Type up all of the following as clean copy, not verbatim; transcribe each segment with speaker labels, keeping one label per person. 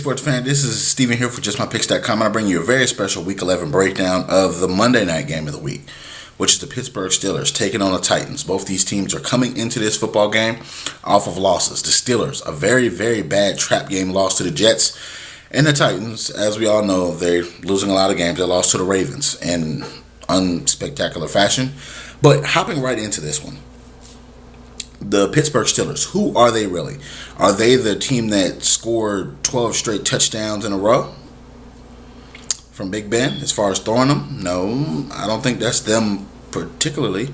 Speaker 1: Sports fan, this is Steven here for JustMyPicks.com, and I bring you a very special Week 11 breakdown of the Monday night game of the week, which is the Pittsburgh Steelers taking on the Titans. Both these teams are coming into this football game off of losses. The Steelers, a very, very bad trap game loss to the Jets, and the Titans, as we all know, they're losing a lot of games. They lost to the Ravens in unspectacular fashion. But hopping right into this one, the Pittsburgh Steelers, who are they really? Are they the team that scored 12 straight touchdowns in a row from Big Ben as far as throwing them? No, I don't think that's them particularly.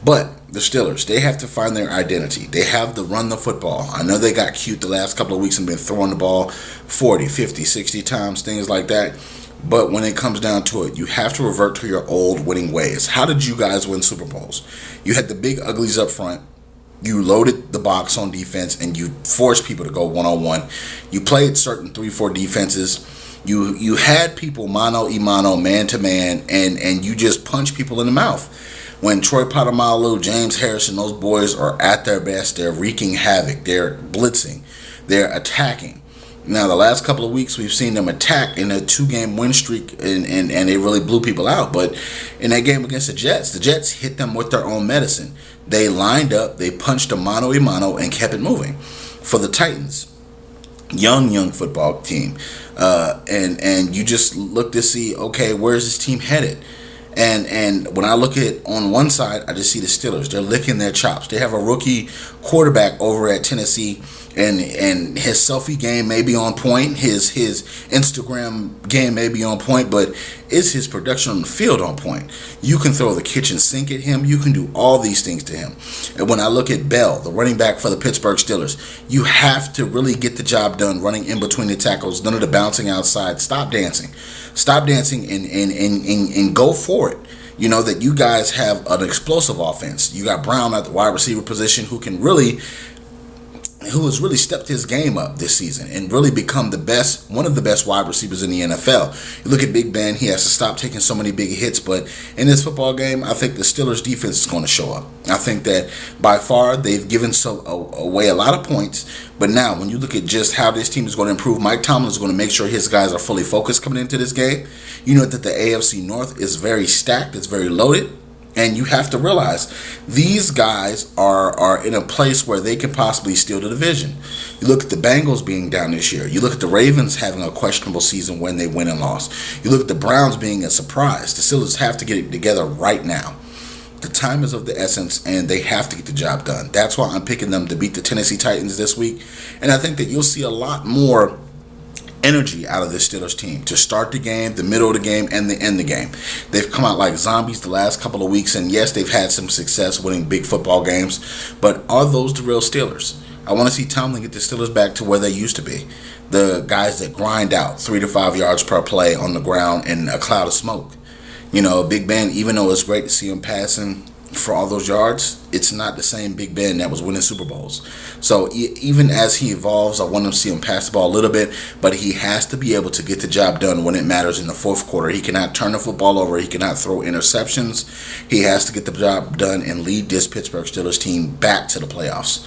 Speaker 1: But the Steelers, they have to find their identity. They have to run the football. I know they got cute the last couple of weeks and been throwing the ball 40, 50, 60 times, things like that. But when it comes down to it, you have to revert to your old winning ways. How did you guys win Super Bowls? You had the big uglies up front. You loaded the box on defense and you forced people to go one-on-one. You played certain 3-4 defenses. You had people mano-a-mano, man-to-man, and you just punch people in the mouth. When Troy Polamalu, James Harrison, those boys are at their best, they're wreaking havoc. They're blitzing. They're attacking. Now, the last couple of weeks, we've seen them attack in a 2-game win streak, and they really blew people out. But in that game against the Jets hit them with their own medicine. They lined up, they punched a mano-a-mano, and kept it moving. For the Titans, young football team, and you just look to see, okay, where's this team headed? And when I look at on one side, I just see the Steelers. They're licking their chops. They have a rookie quarterback over at Tennessee, and his selfie game may be on point. His Instagram game may be on point, but is his production on the field on point? You can throw the kitchen sink at him. You can do all these things to him. And when I look at Bell, the running back for the Pittsburgh Steelers, you have to really get the job done running in between the tackles. None of the bouncing outside. Stop dancing. Stop dancing and go for it. You know that you guys have an explosive offense. You got Brown at the wide receiver position who has really stepped his game up this season and really become one of the best wide receivers in the NFL. You look at Big Ben, he has to stop taking so many big hits, but in this football game, I think the Steelers defense is going to show up. I think that by far they've given away a lot of points, but now when you look at just how this team is going to improve, Mike Tomlin is going to make sure his guys are fully focused coming into this game. You know that the AFC North is very stacked, it's very loaded. And you have to realize these guys are in a place where they can possibly steal the division. You look at the Bengals being down this year. You look at the Ravens having a questionable season when they win and lost. You look at the Browns being a surprise. The Steelers have to get it together right now. The time is of the essence, and they have to get the job done. That's why I'm picking them to beat the Tennessee Titans this week. And I think that you'll see a lot more energy out of this Steelers team to start the game, the middle of the game, and the end of the game. They've come out like zombies the last couple of weeks, and yes, they've had some success winning big football games, but are those the real Steelers? I want to see Tomlin get the Steelers back to where they used to be. The guys that grind out 3 to 5 yards per play on the ground in a cloud of smoke. You know, Big Ben, even though it's great to see him passing for all those yards, it's not the same Big Ben that was winning Super Bowls. So even as he evolves, I want to see him pass the ball a little bit, but he has to be able to get the job done when it matters in the fourth quarter. He cannot turn the football over. He cannot throw interceptions. He has to get the job done and lead this Pittsburgh Steelers team back to the playoffs.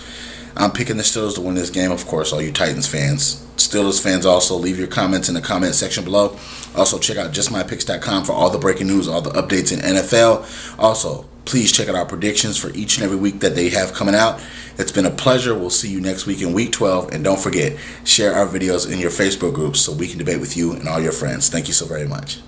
Speaker 1: I'm picking the Steelers to win this game, of course, all you Titans fans. Steelers fans, also leave your comments in the comment section below. Also, check out JustMyPicks.com for all the breaking news, all the updates in NFL. Also, please check out our predictions for each and every week that they have coming out. It's been a pleasure. We'll see you next week in Week 12. And don't forget, share our videos in your Facebook groups so we can debate with you and all your friends. Thank you so very much.